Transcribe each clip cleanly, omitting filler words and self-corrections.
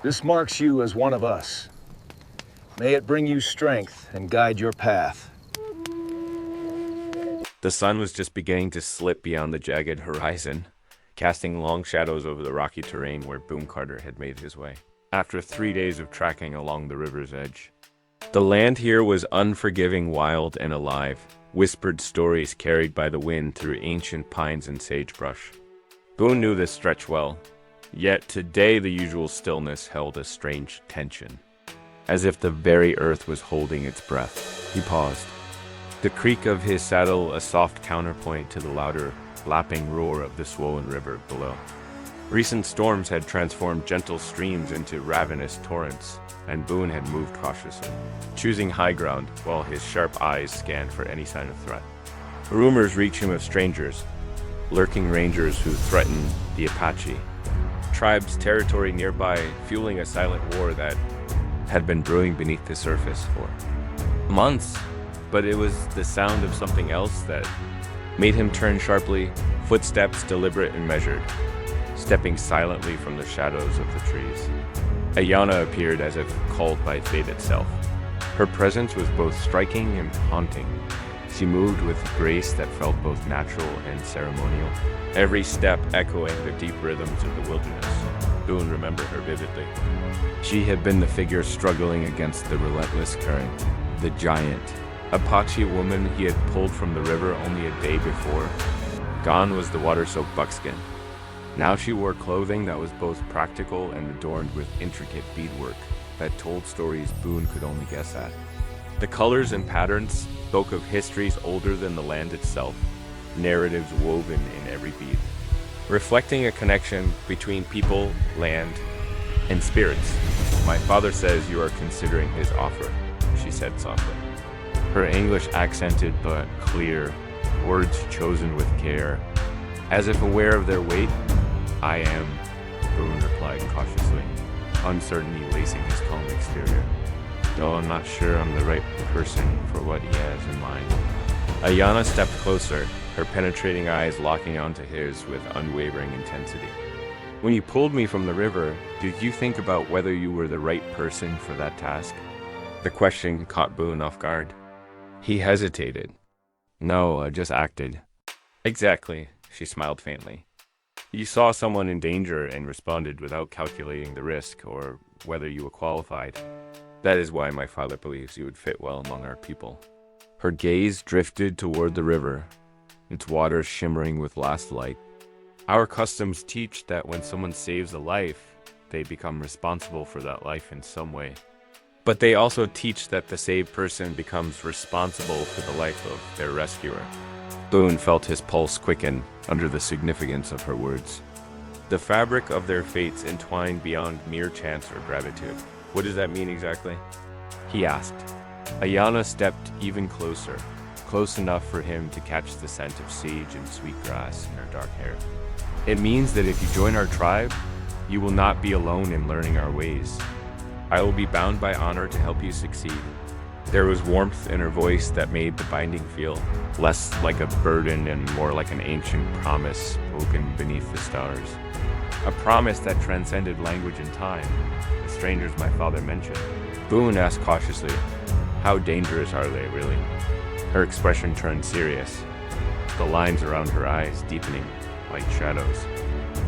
This marks you as one of us. May it bring you strength and guide your path. The sun was just beginning to slip beyond the jagged horizon, casting long shadows over the rocky terrain where Boone Carter had made his way, after 3 days of tracking along the river's edge. The land here was unforgiving, wild, and alive, whispered stories carried by the wind through ancient pines and sagebrush. Boone knew this stretch well, yet today the usual stillness held a strange tension, as if the very earth was holding its breath. He paused, the creak of his saddle a soft counterpoint to the louder, lapping roar of the swollen river below. Recent storms had transformed gentle streams into ravenous torrents, and Boone had moved cautiously, choosing high ground while his sharp eyes scanned for any sign of threat. Rumors reached him of strangers, lurking rangers who threatened the Apache, tribes' territory nearby fueling a silent war that had been brewing beneath the surface for months. But it was the sound of something else that made him turn sharply, footsteps deliberate and measured, stepping silently from the shadows of the trees. Ayana appeared as if called by fate itself. Her presence was both striking and haunting. She moved with grace that felt both natural and ceremonial, every step echoing the deep rhythms of the wilderness. Boone remembered her vividly. She had been the figure struggling against the relentless current, the giant Apache woman he had pulled from the river only a day before. Gone was the water-soaked buckskin. Now she wore clothing that was both practical and adorned with intricate beadwork that told stories Boone could only guess at. The colors and patterns spoke of histories older than the land itself, narratives woven in every bead, reflecting a connection between people, land, and spirits. "My father says you are considering his offer," she said softly. Her English accented but clear, words chosen with care. As if aware of their weight, "I am," Boone replied cautiously, uncertainty lacing his calm exterior. "Though I'm not sure I'm the right person for what he has in mind." Ayana stepped closer, her penetrating eyes locking onto his with unwavering intensity. "When you pulled me from the river, did you think about whether you were the right person for that task?" The question caught Boone off guard. He hesitated. "No, I just acted." "Exactly," she smiled faintly. "You saw someone in danger and responded without calculating the risk or whether you were qualified. That is why my father believes you would fit well among our people." Her gaze drifted toward the river, its waters shimmering with last light. "Our customs teach that when someone saves a life, they become responsible for that life in some way. But they also teach that the saved person becomes responsible for the life of their rescuer." Boone felt his pulse quicken under the significance of her words. The fabric of their fates entwined beyond mere chance or gratitude. "What does that mean exactly?" he asked. Ayana stepped even closer, close enough for him to catch the scent of sage and sweet grass in her dark hair. "It means that if you join our tribe, you will not be alone in learning our ways. I will be bound by honor to help you succeed." There was warmth in her voice that made the binding feel less like a burden and more like an ancient promise spoken beneath the stars. A promise that transcended language and time, the strangers my father mentioned. Boone asked cautiously, "How dangerous are they, really?" Her expression turned serious, the lines around her eyes deepening like shadows.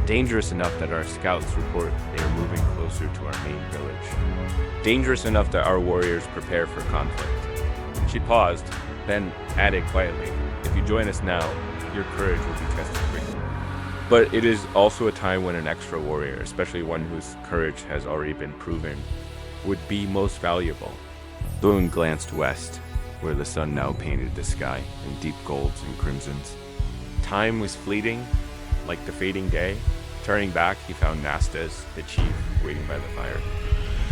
"Dangerous enough that our scouts report they are moving closer to our main village. Dangerous enough that our warriors prepare for conflict." She paused, then added quietly, "If you join us now, your courage will be tested quickly. But it is also a time when an extra warrior, especially one whose courage has already been proven, would be most valuable." Boone glanced west, where the sun now painted the sky in deep golds and crimsons. Time was fleeting, like the fading day. Turning back, he found Nastas, the chief, waiting by the fire.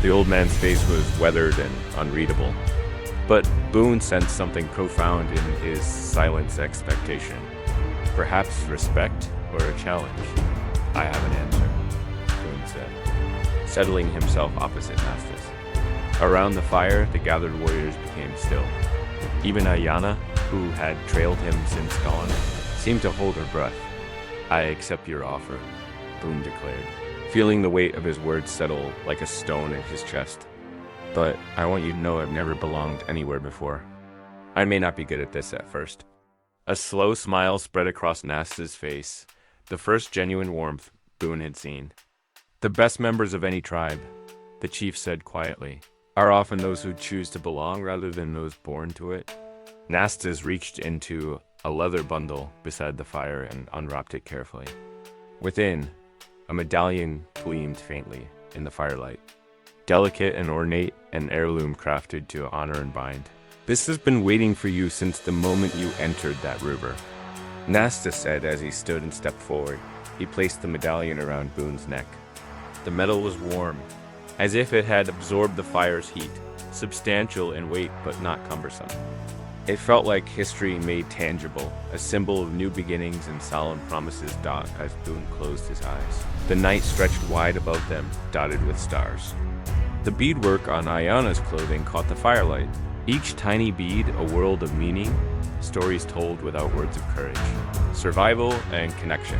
The old man's face was weathered and unreadable, but Boone sensed something profound in his silent expectation. Perhaps respect or a challenge. "I have an answer," Boone said, settling himself opposite Nastas. Around the fire, the gathered warriors became still. Even Ayana, who had trailed him since dawn, seemed to hold her breath. "I accept your offer," Boone declared, feeling the weight of his words settle like a stone in his chest. But I want you to know I've never belonged anywhere before. I may not be good at this at first. A slow smile spread across Nasta's face, the first genuine warmth Boone had seen. The best members of any tribe, the chief said quietly, are often those who choose to belong rather than those born to it. Nastas reached into a leather bundle beside the fire and unwrapped it carefully. Within, a medallion gleamed faintly in the firelight. Delicate and ornate, an heirloom crafted to honor and bind. This has been waiting for you since the moment you entered that river, Nasta said as he stood and stepped forward. He placed the medallion around Boone's neck. The metal was warm, as if it had absorbed the fire's heat, substantial in weight but not cumbersome. It felt like history made tangible, a symbol of new beginnings and solemn promises as Boone closed his eyes. The night stretched wide above them, dotted with stars. The beadwork on Ayana's clothing caught the firelight, each tiny bead a world of meaning, stories told without words of courage, survival and connection.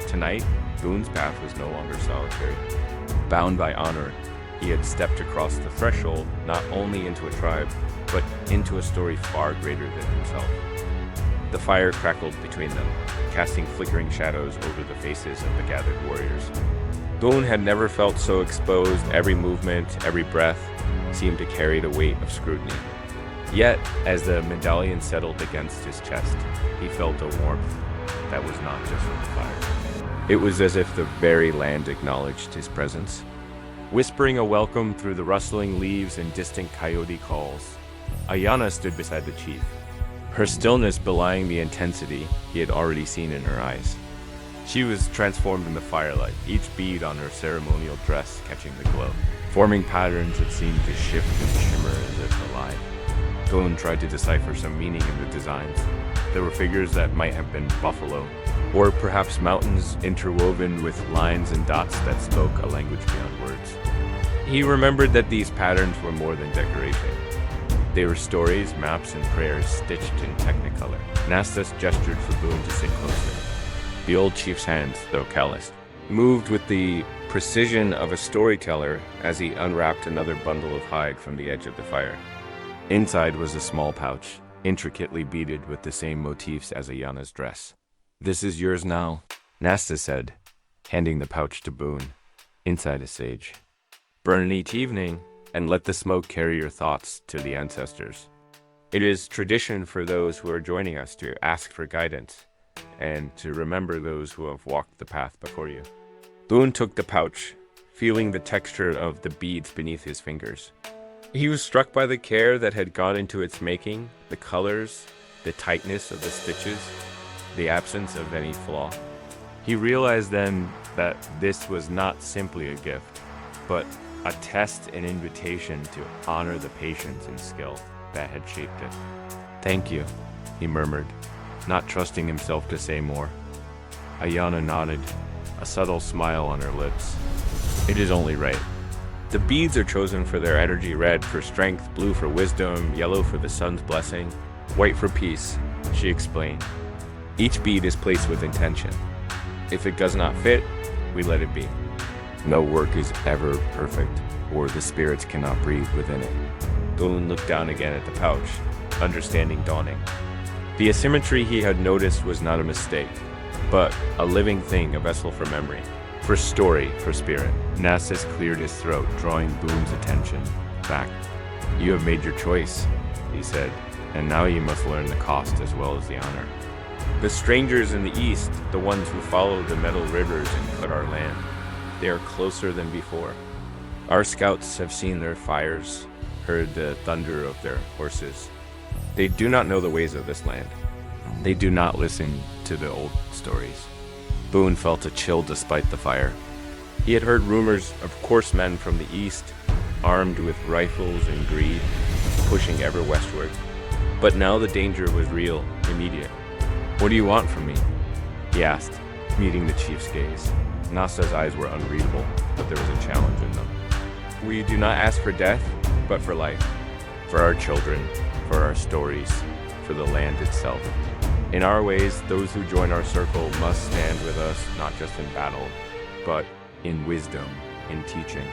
Tonight, Boone's path was no longer solitary. Bound by honor, he had stepped across the threshold not only into a tribe, but into a story far greater than himself. The fire crackled between them, casting flickering shadows over the faces of the gathered warriors. Boone had never felt so exposed. Every movement, every breath seemed to carry the weight of scrutiny. Yet, as the medallion settled against his chest, he felt a warmth that was not just from the fire. It was as if the very land acknowledged his presence. Whispering a welcome through the rustling leaves and distant coyote calls, Ayana stood beside the chief, her stillness belying the intensity he had already seen in her eyes. She was transformed in the firelight, each bead on her ceremonial dress catching the glow, forming patterns that seemed to shift and shimmer as if alive. Boone tried to decipher some meaning in the designs. There were figures that might have been buffalo, or perhaps mountains interwoven with lines and dots that spoke a language beyond words. He remembered that these patterns were more than decoration. They were stories, maps, and prayers stitched in technicolor. Nastas gestured for Boone to sit closer. The old chief's hands, though calloused, moved with the precision of a storyteller as he unwrapped another bundle of hide from the edge of the fire. Inside was a small pouch, intricately beaded with the same motifs as Ayana's dress. "This is yours now," Nasta said, handing the pouch to Boone. "Inside is sage. Burn it each evening, and let the smoke carry your thoughts to the ancestors. It is tradition for those who are joining us to ask for guidance, and to remember those who have walked the path before you." Boone took the pouch, feeling the texture of the beads beneath his fingers. He was struck by the care that had gone into its making, the colors, the tightness of the stitches, the absence of any flaw. He realized then that this was not simply a gift, but a test and invitation to honor the patience and skill that had shaped it. "Thank you," he murmured, not trusting himself to say more. Ayana nodded, a subtle smile on her lips. "It is only right. The beads are chosen for their energy: red for strength, blue for wisdom, yellow for the sun's blessing, white for peace," she explained. "Each bead is placed with intention. If it does not fit, we let it be. No work is ever perfect, or the spirits cannot breathe within it." Boone looked down again at the pouch, understanding dawning. The asymmetry he had noticed was not a mistake, but a living thing, a vessel for memory, for story, for spirit. Nassus cleared his throat, drawing Boone's attention back. "You have made your choice," he said, "and now you must learn the cost as well as the honor. The strangers in the east, the ones who follow the metal rivers and cut our land, they are closer than before. Our scouts have seen their fires, heard the thunder of their horses. They do not know the ways of this land. They do not listen to the old stories." Boone felt a chill despite the fire. He had heard rumors of horsemen from the east, armed with rifles and greed, pushing ever westward. But now the danger was real, immediate. "What do you want from me?" he asked, meeting the chief's gaze. Nasta's eyes were unreadable, but there was a challenge in them. "We do not ask for death, but for life. For our children, for our stories, for the land itself. In our ways, those who join our circle must stand with us, not just in battle, but in wisdom, in teaching,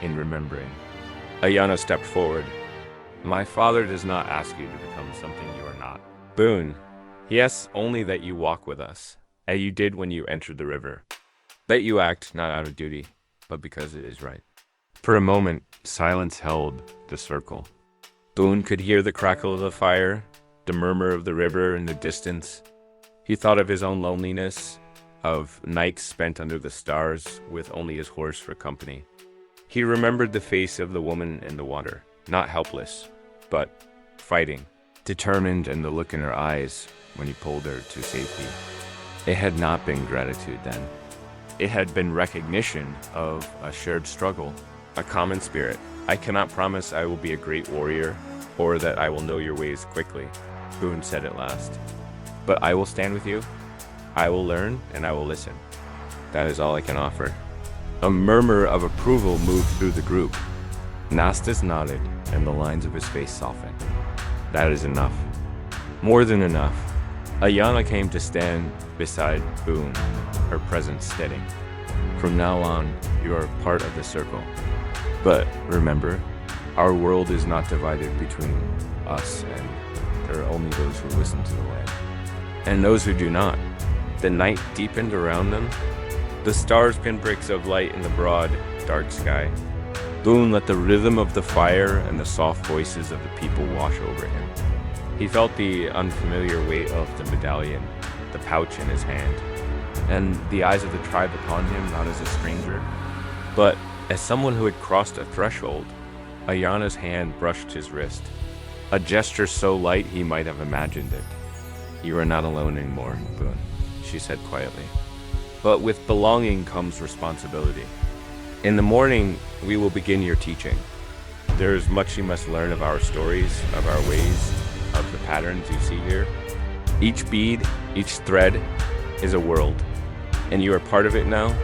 in remembering. Ayana stepped forward. My father does not ask you to become something you are not. Boone, he asks only that you walk with us, as you did when you entered the river. That you act not out of duty, but because it is right. For a moment, silence held the circle. Boone could hear the crackle of the fire, the murmur of the river in the distance. He thought of his own loneliness, of nights spent under the stars with only his horse for company. He remembered the face of the woman in the water, not helpless, but fighting, determined, and the look in her eyes when he pulled her to safety. It had not been gratitude then. It had been recognition of a shared struggle, a common spirit. I cannot promise I will be a great warrior, or that I will know your ways quickly, Boone said at last. But I will stand with you. I will learn, and I will listen. That is all I can offer. A murmur of approval moved through the group. Nastas nodded, and the lines of his face softened. That is enough. More than enough. Ayana came to stand beside Boone, her presence steady. From now on, you are part of the circle. But remember, our world is not divided between us, and there are only those who listen to the land, and those who do not. The night deepened around them, the stars pinpricks of light in the broad, dark sky. Boone let the rhythm of the fire and the soft voices of the people wash over him. He felt the unfamiliar weight of the medallion, the pouch in his hand, and the eyes of the tribe upon him not as a stranger, but as someone who had crossed a threshold. Ayana's hand brushed his wrist, a gesture so light he might have imagined it. You are not alone anymore, Boone, she said quietly. But with belonging comes responsibility. In the morning, we will begin your teaching. There is much you must learn of our stories, of our ways, of the patterns you see here. Each bead, each thread is a world, and you are part of it now.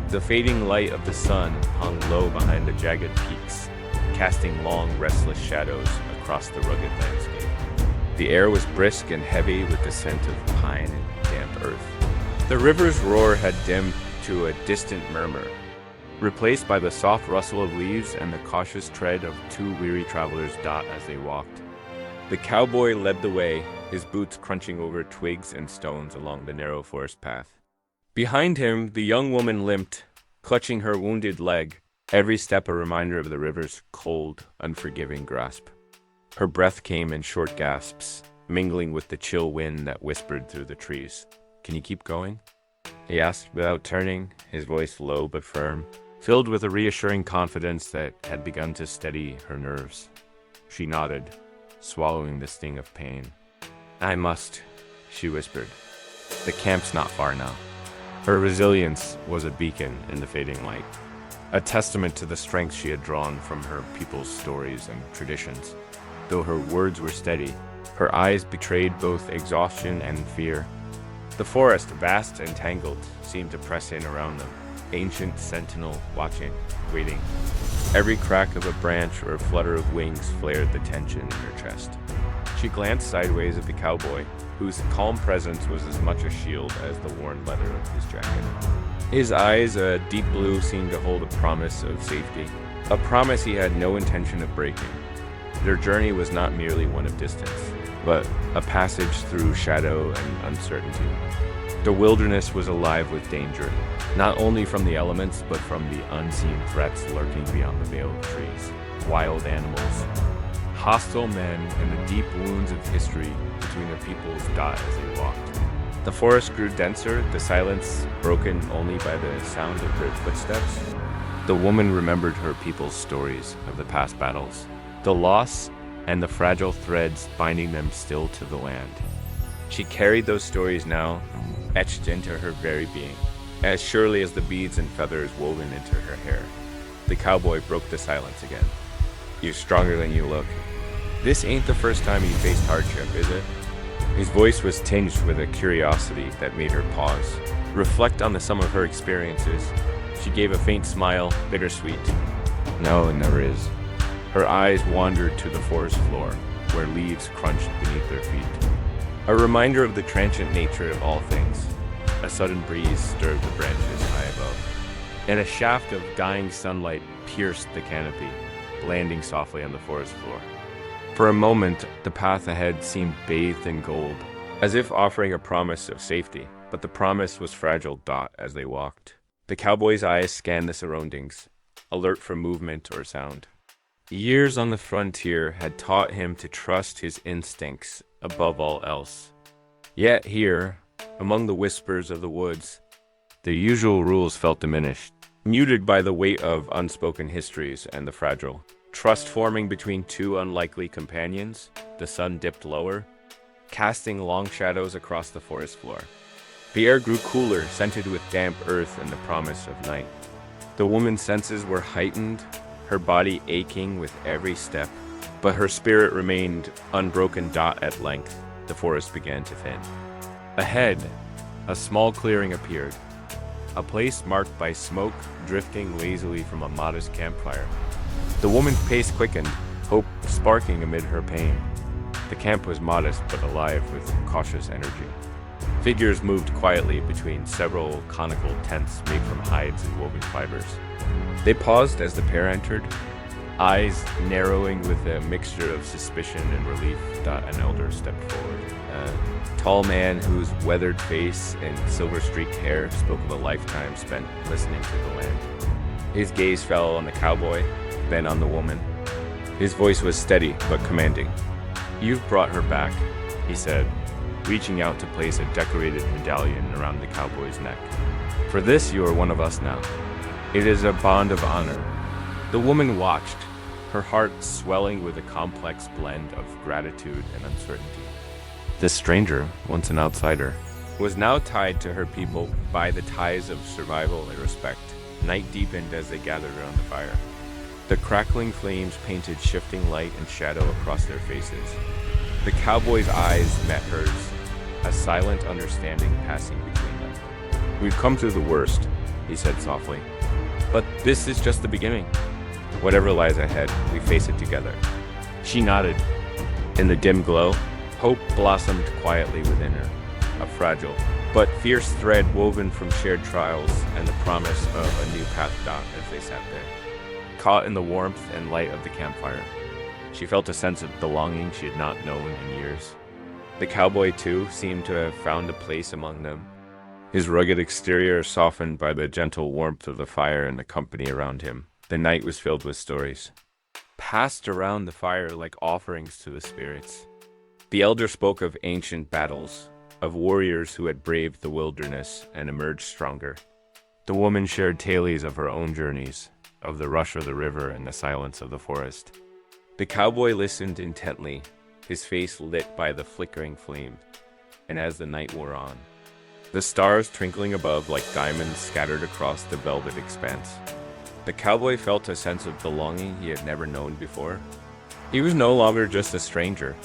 The fading light of the sun hung low behind the jagged peaks, casting long, restless shadows across the rugged landscape. The air was brisk and heavy with the scent of pine and damp earth. The river's roar had dimmed to a distant murmur, replaced by the soft rustle of leaves and the cautious tread of two weary travelers dot as they walked. The cowboy led the way, his boots crunching over twigs and stones along the narrow forest path. Behind him, the young woman limped, clutching her wounded leg, every step a reminder of the river's cold, unforgiving grasp. Her breath came in short gasps, mingling with the chill wind that whispered through the trees. Can you keep going? He asked without turning, his voice low but firm, filled with a reassuring confidence that had begun to steady her nerves. She nodded, swallowing the sting of pain. I must, she whispered. The camp's not far now. Her resilience was a beacon in the fading light, a testament to the strength she had drawn from her people's stories and traditions. Though her words were steady, her eyes betrayed both exhaustion and fear. The forest, vast and tangled, seemed to press in around them, ancient sentinel watching, waiting. Every crack of a branch or a flutter of wings flared the tension in her chest. She glanced sideways at the cowboy, whose calm presence was as much a shield as the worn leather of his jacket. His eyes, a deep blue, seemed to hold a promise of safety, a promise he had no intention of breaking. Their journey was not merely one of distance, but a passage through shadow and uncertainty. The wilderness was alive with danger, not only from the elements, but from the unseen threats lurking beyond the veil of trees. Wild animals, hostile men, and the deep wounds of history between their peoples dot as they walked. The forest grew denser, the silence broken only by the sound of their footsteps. The woman remembered her people's stories of the past battles, the loss, and the fragile threads binding them still to the land. She carried those stories now, etched into her very being, as surely as the beads and feathers woven into her hair. The cowboy broke the silence again. You're stronger than you look. This ain't the first time you faced hardship, is it? His voice was tinged with a curiosity that made her pause, reflect on the sum of her experiences. She gave a faint smile, bittersweet. No, it never is. Her eyes wandered to the forest floor, where leaves crunched beneath their feet. A reminder of the transient nature of all things. A sudden breeze stirred the branches high above. and a shaft of dying sunlight pierced the canopy, landing softly on the forest floor. For a moment, the path ahead seemed bathed in gold, as if offering a promise of safety, but the promise was fragile as they walked. The cowboy's eyes scanned the surroundings, alert for movement or sound. Years on the frontier had taught him to trust his instincts above all else. Yet here, among the whispers of the woods, the usual rules felt diminished, muted by the weight of unspoken histories and the fragile. Trust forming between two unlikely companions, the sun dipped lower, casting long shadows across the forest floor. The air grew cooler, scented with damp earth and the promise of night. The woman's senses were heightened, her body aching with every step, but her spirit remained unbroken. At length, the forest began to thin. Ahead, a small clearing appeared, a place marked by smoke drifting lazily from a modest campfire. The woman's pace quickened, hope sparking amid her pain. The camp was modest but alive with cautious energy. Figures moved quietly between several conical tents made from hides and woven fibers. They paused as the pair entered, eyes narrowing with a mixture of suspicion and relief. An elder stepped forward. A tall man whose weathered face and silver-streaked hair spoke of a lifetime spent listening to the land. His gaze fell on the cowboy, then on the woman. His voice was steady but commanding. "You've brought her back," he said, reaching out to place a decorated medallion around the cowboy's neck. "For this, you are one of us now. It is a bond of honor." The woman watched, her heart swelling with a complex blend of gratitude and uncertainty. This stranger, once an outsider, was now tied to her people by the ties of survival and respect. Night deepened as they gathered around the fire. The crackling flames painted shifting light and shadow across their faces. The cowboy's eyes met hers, a silent understanding passing between them. "We've come through the worst," he said softly. "But this is just the beginning. Whatever lies ahead, we face it together." She nodded. In the dim glow, hope blossomed quietly within her, a fragile but fierce thread woven from shared trials and the promise of a new path. As they sat there, caught in the warmth and light of the campfire, she felt a sense of belonging she had not known in years. The cowboy, too, seemed to have found a place among them, his rugged exterior softened by the gentle warmth of the fire and the company around him. The night was filled with stories, passed around the fire like offerings to the spirits. The elder spoke of ancient battles, of warriors who had braved the wilderness and emerged stronger. The woman shared tales of her own journeys, of the rush of the river and the silence of the forest. The cowboy listened intently, his face lit by the flickering flame, and as the night wore on, the stars twinkling above like diamonds scattered across the velvet expanse, the cowboy felt a sense of belonging he had never known before. He was no longer just a stranger.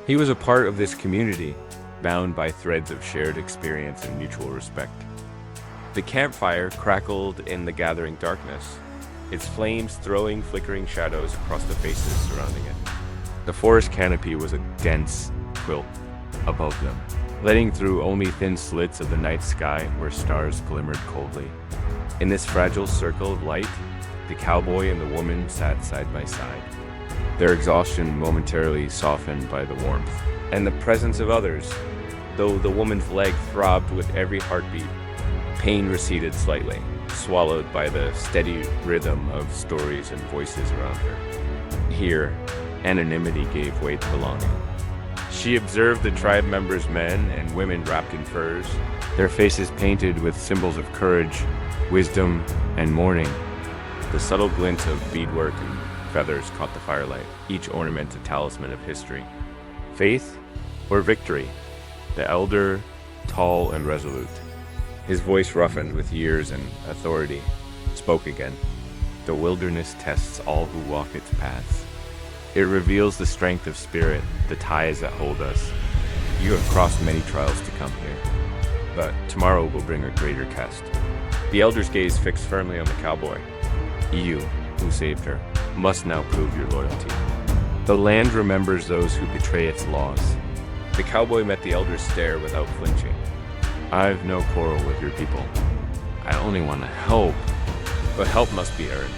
He was a part of this community, bound by threads of shared experience and mutual respect. The campfire crackled in the gathering darkness, its flames throwing flickering shadows across the faces surrounding it. The forest canopy was a dense quilt above them, letting through only thin slits of the night sky where stars glimmered coldly. In this fragile circle of light, the cowboy and the woman sat side by side, their exhaustion momentarily softened by the warmth and the presence of others. Though the woman's leg throbbed with every heartbeat, pain receded slightly, swallowed by the steady rhythm of stories and voices around her. Here, anonymity gave way to belonging. She observed the tribe members, men and women wrapped in furs, their faces painted with symbols of courage, wisdom, and mourning. The subtle glint of beadwork and feathers caught the firelight, each ornament a talisman of history, faith, or victory. The elder, tall and resolute, his voice roughened with years and authority, spoke again. "The wilderness tests all who walk its paths. It reveals the strength of spirit, the ties that hold us. You have crossed many trials to come here, but tomorrow will bring a greater test." The elder's gaze fixed firmly on the cowboy. "You, who saved her, must now prove your loyalty. The land remembers those who betray its laws." The cowboy met the elder's stare without flinching. "I've no quarrel with your people. I only want to help," But help must be earned,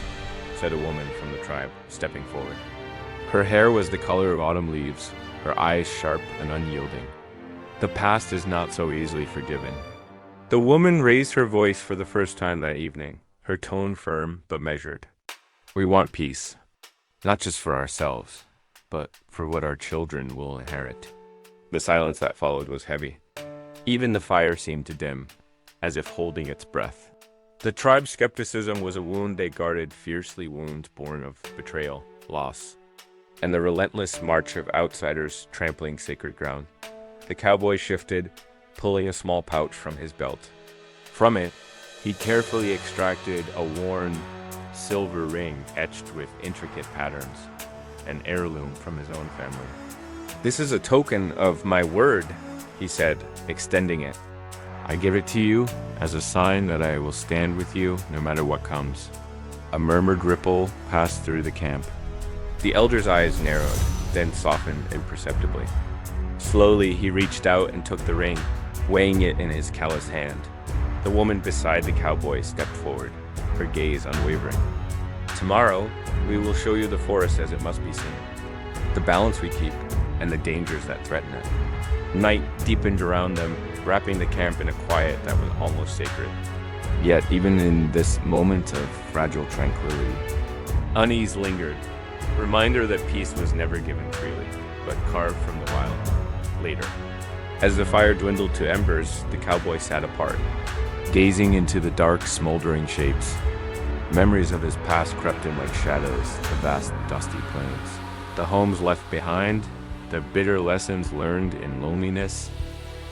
said a woman from the tribe, stepping forward. Her hair was the color of autumn leaves, her eyes sharp and unyielding. The past is not so easily forgiven. The woman raised her voice for the first time that evening, her tone firm but measured. We want peace, not just for ourselves, but for what our children will inherit. The silence that followed was heavy. Even the fire seemed to dim, as if holding its breath. The tribe's skepticism was a wound they guarded, fiercely wounds born of betrayal, loss, and the relentless march of outsiders trampling sacred ground. The cowboy shifted, pulling a small pouch from his belt. From it, he carefully extracted a worn silver ring etched with intricate patterns, an heirloom from his own family. This is a token of my word, he said, extending it. I give it to you as a sign that I will stand with you no matter what comes. A murmured ripple passed through the camp. The elder's eyes narrowed, then softened imperceptibly. Slowly, he reached out and took the ring, weighing it in his callous hand. The woman beside the cowboy stepped forward, her gaze unwavering. Tomorrow, we will show you the forest as it must be seen, the balance we keep, and the dangers that threaten it. Night deepened around them, wrapping the camp in a quiet that was almost sacred. Yet, even in this moment of fragile tranquility, unease lingered, reminder that peace was never given freely, but carved from the wild. Later, as the fire dwindled to embers, the cowboy sat apart, gazing into the dark, smoldering shapes. Memories of his past crept in like shadows, the vast, dusty plains. The homes left behind, the bitter lessons learned in loneliness.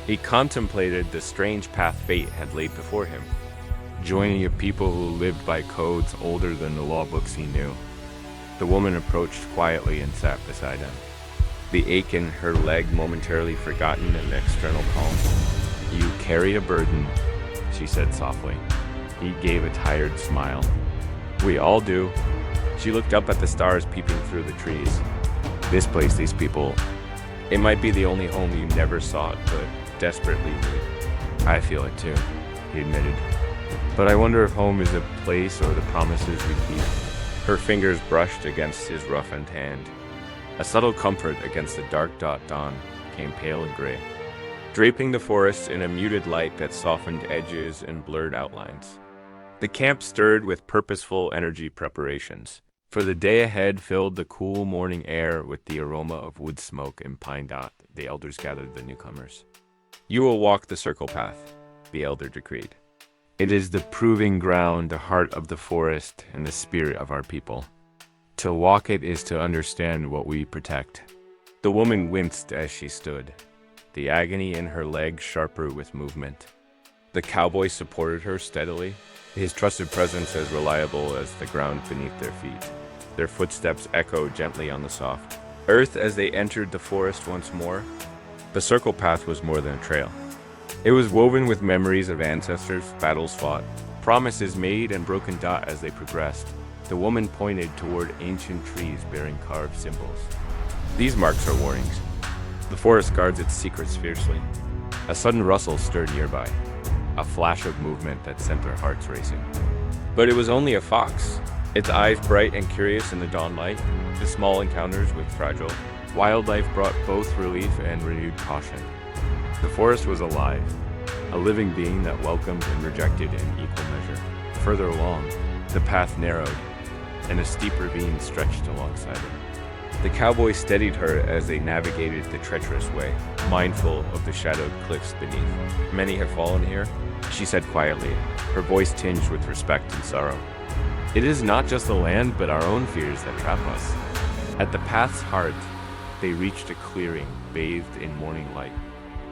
He contemplated the strange path fate had laid before him, joining a people who lived by codes older than the law books he knew. The woman approached quietly and sat beside him, the ache in her leg momentarily forgotten in the external calm. You carry a burden, she said softly. He gave a tired smile. We all do. She looked up at the stars peeping through the trees. This place, these people, it might be the only home you never sought, but desperately need. I feel it too, he admitted. But I wonder if home is a place or the promises we keep. Her fingers brushed against his roughened hand. A subtle comfort against the dark dawn came pale and gray, draping the forest in a muted light that softened edges and blurred outlines. The camp stirred with purposeful energy preparations, for the day ahead filled the cool morning air with the aroma of wood smoke and pine knot. The elders gathered the newcomers. You will walk the circle path, the elder decreed. It is the proving ground, the heart of the forest, and the spirit of our people. To walk it is to understand what we protect. The woman winced as she stood, the agony in her legs sharper with movement. The cowboy supported her steadily, his trusted presence as reliable as the ground beneath their feet. Their footsteps echoed gently on the soft earth as they entered the forest once more. The circle path was more than a trail. It was woven with memories of ancestors, battles fought, promises made and broken dot as they progressed. The woman pointed toward ancient trees bearing carved symbols. These marks are warnings. The forest guards its secrets fiercely. A sudden rustle stirred nearby, a flash of movement that sent their hearts racing. But it was only a fox, its eyes bright and curious in the dawn light. The small encounters with fragile wildlife brought both relief and renewed caution. The forest was alive, a living being that welcomed and rejected in equal measure. Further along, the path narrowed, and a steep ravine stretched alongside it. The cowboy steadied her as they navigated the treacherous way, mindful of the shadowed cliffs beneath. Many have fallen here, she said quietly, her voice tinged with respect and sorrow. It is not just the land, but our own fears that trap us. At the path's heart, they reached a clearing bathed in morning light.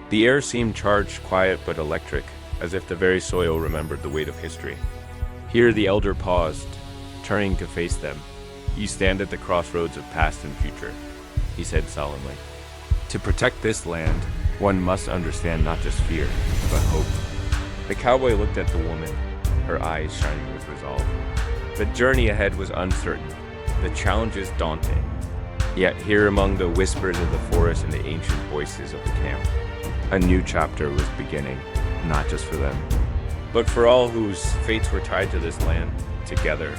The air seemed charged, quiet but electric, as if the very soil remembered the weight of history. Here the elder paused, turning to face them. You stand at the crossroads of past and future, he said solemnly. To protect this land, one must understand not just fear, but hope. The cowboy looked at the woman, her eyes shining with resolve. The journey ahead was uncertain, the challenges daunting. Yet here among the whispers of the forest and the ancient voices of the camp, a new chapter was beginning, not just for them, but for all whose fates were tied to this land. together.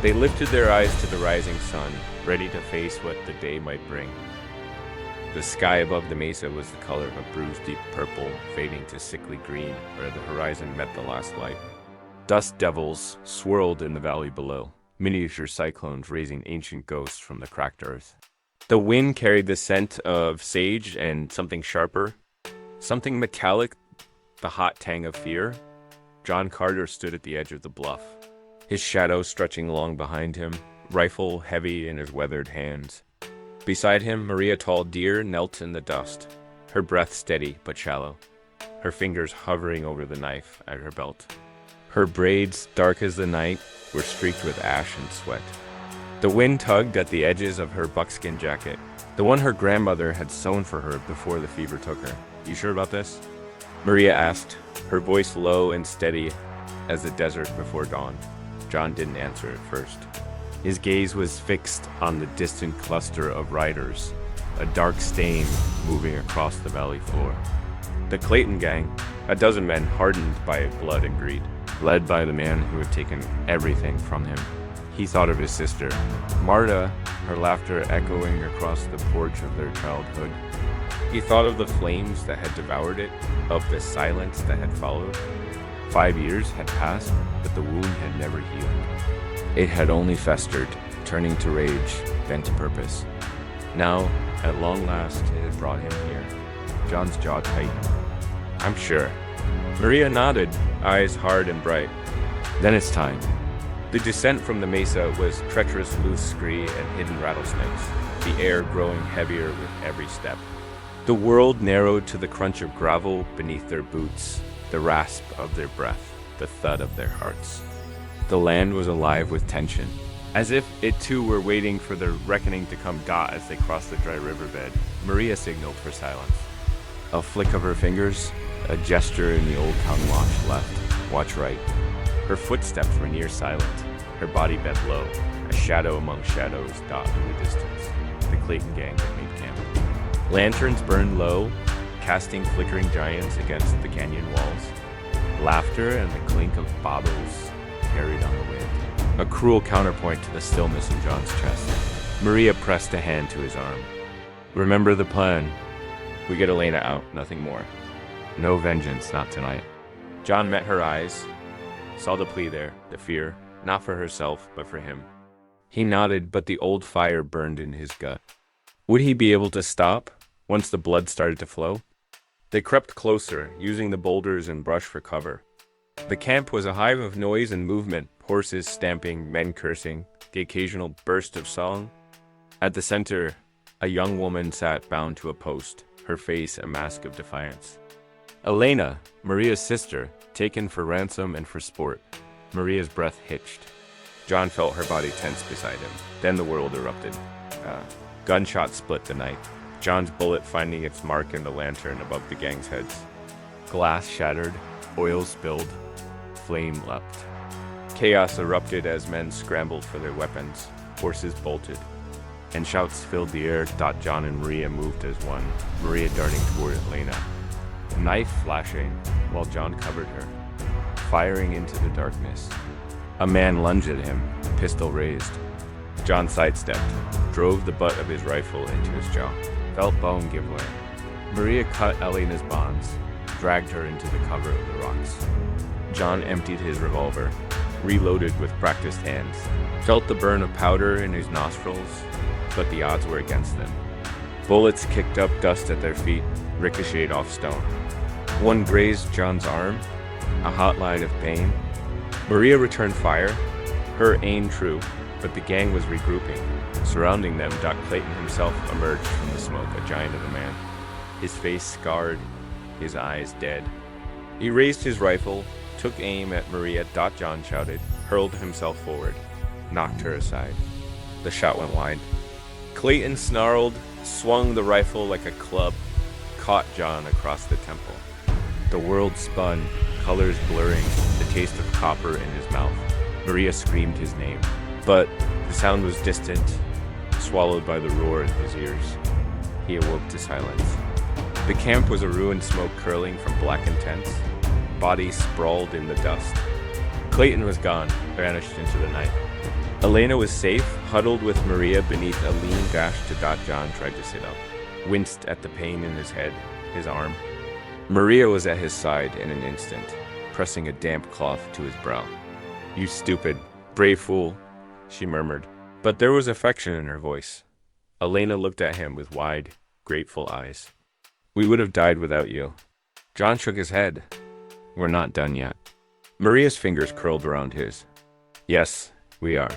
They lifted their eyes to the rising sun, ready to face what the day might bring. The sky above the mesa was the color of a bruised deep purple, fading to sickly green where the horizon met the last light. Dust devils swirled in the valley below, miniature cyclones raising ancient ghosts from the cracked earth. The wind carried the scent of sage and something sharper, something metallic, the hot tang of fear. John Carter stood at the edge of the bluff, his shadow stretching along behind him, rifle heavy in his weathered hands. Beside him, Maria Tall Deer knelt in the dust, her breath steady but shallow, her fingers hovering over the knife at her belt. Her braids, dark as the night, were streaked with ash and sweat. The wind tugged at the edges of her buckskin jacket, the one her grandmother had sewn for her before the fever took her. "You sure about this?" Maria asked, her voice low and steady as the desert before dawn. John didn't answer at first. His gaze was fixed on the distant cluster of riders, a dark stain moving across the valley floor. The Clayton gang, a dozen men hardened by blood and greed, led by the man who had taken everything from him. He thought of his sister, Marta, her laughter echoing across the porch of their childhood. He thought of the flames that had devoured it, of the silence that had followed. 5 years had passed, but the wound had never healed. It had only festered, turning to rage, then to purpose. Now, at long last, it had brought him here. John's jaw tightened. "I'm sure." Maria nodded, eyes hard and bright. "Then it's time." The descent from the mesa was treacherous loose scree and hidden rattlesnakes, the air growing heavier with every step. The world narrowed to the crunch of gravel beneath their boots, the rasp of their breath, the thud of their hearts. The land was alive with tension, as if it too were waiting for the reckoning to come dot as they crossed the dry riverbed. Maria signaled for silence. A flick of her fingers, a gesture in the old town watch left, watch right. Her footsteps were near silent, her body bent low, a shadow among shadows dot in the distance. The Clayton gang had made camp. Lanterns burned low, casting flickering giants against the canyon walls. Laughter and the clink of baubles carried on the wind, a cruel counterpoint to the stillness in John's chest. Maria pressed a hand to his arm. "Remember the plan. We get Elena out, nothing more. No vengeance, not tonight." John met her eyes, saw the plea there, the fear, not for herself, but for him. He nodded, but the old fire burned in his gut. Would he be able to stop once the blood started to flow? They crept closer, using the boulders and brush for cover. The camp was a hive of noise and movement, horses stamping, men cursing, the occasional burst of song. At the center, a young woman sat bound to a post, her face a mask of defiance. Elena, Maria's sister, taken for ransom and for sport. Maria's breath hitched. John felt her body tense beside him. Then the world erupted. Gunshots split the night, John's bullet finding its mark in the lantern above the gang's heads. Glass shattered, oil spilled, flame leapt. Chaos erupted as men scrambled for their weapons, horses bolted, and shouts filled the air. John and Maria moved as one, Maria darting toward Elena, knife flashing while John covered her, firing into the darkness. A man lunged at him, pistol raised. John sidestepped, drove the butt of his rifle into his jaw, felt bone give way. Maria cut Elena's bonds, dragged her into the cover of the rocks. John emptied his revolver, reloaded with practiced hands, felt the burn of powder in his nostrils, but the odds were against them. Bullets kicked up dust at their feet, ricocheted off stone. One grazed John's arm, a hot line of pain. Maria returned fire, her aim true, but the gang was regrouping. Surrounding them, Doc Clayton himself emerged from the smoke, a giant of a man, his face scarred, his eyes dead. He raised his rifle, took aim at Maria. John shouted, hurled himself forward, knocked her aside. The shot went wide. Clayton snarled, swung the rifle like a club, caught John across the temple. The world spun, colors blurring, the taste of copper in his mouth. Maria screamed his name, but the sound was distant, swallowed by the roar in his ears. He awoke to silence. The camp was a ruined smoke curling from blackened tents. Bodies sprawled in the dust. Clayton was gone, vanished into the night. Elena was safe, huddled with Maria beneath a lean dash to dot. John tried to sit up, winced at the pain in his head, his arm. Maria was at his side in an instant, pressing a damp cloth to his brow. "You stupid, brave fool," she murmured, but there was affection in her voice. Elena looked at him with wide, grateful eyes. "We would have died without you." John shook his head. "We're not done yet." Maria's fingers curled around his. "Yes, we are.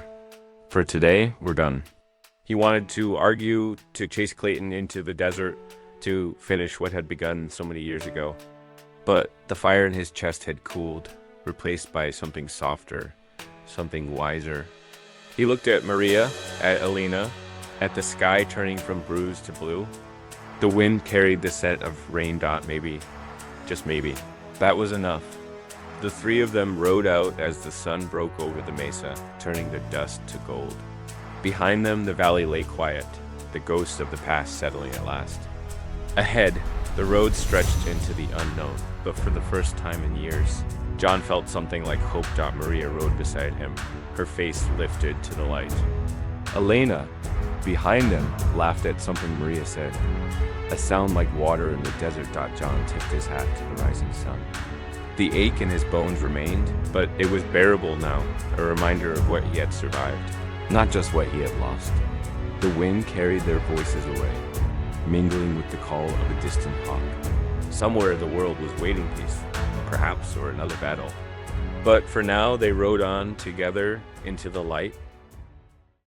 For today, we're done." He wanted to argue, to chase Clayton into the desert, to finish what had begun so many years ago. But the fire in his chest had cooled, replaced by something softer, something wiser. He looked at Maria, at Elena, at the sky turning from bruised to blue. The wind carried the scent of rain dot, maybe, just maybe. That was enough. The three of them rode out as the sun broke over the mesa, turning the dust to gold. Behind them, the valley lay quiet, the ghost of the past settling at last. Ahead, the road stretched into the unknown, but for the first time in years, John felt something like hope. Maria rode beside him, her face lifted to the light. Elena, behind them, laughed at something Maria said. A sound like water in the desert. John tipped his hat to the rising sun. The ache in his bones remained, but it was bearable now, a reminder of what he had survived, not just what he had lost. The wind carried their voices away, mingling with the call of a distant hawk. Somewhere the world was waiting peace, perhaps, or another battle. But for now, they rode on together into the light,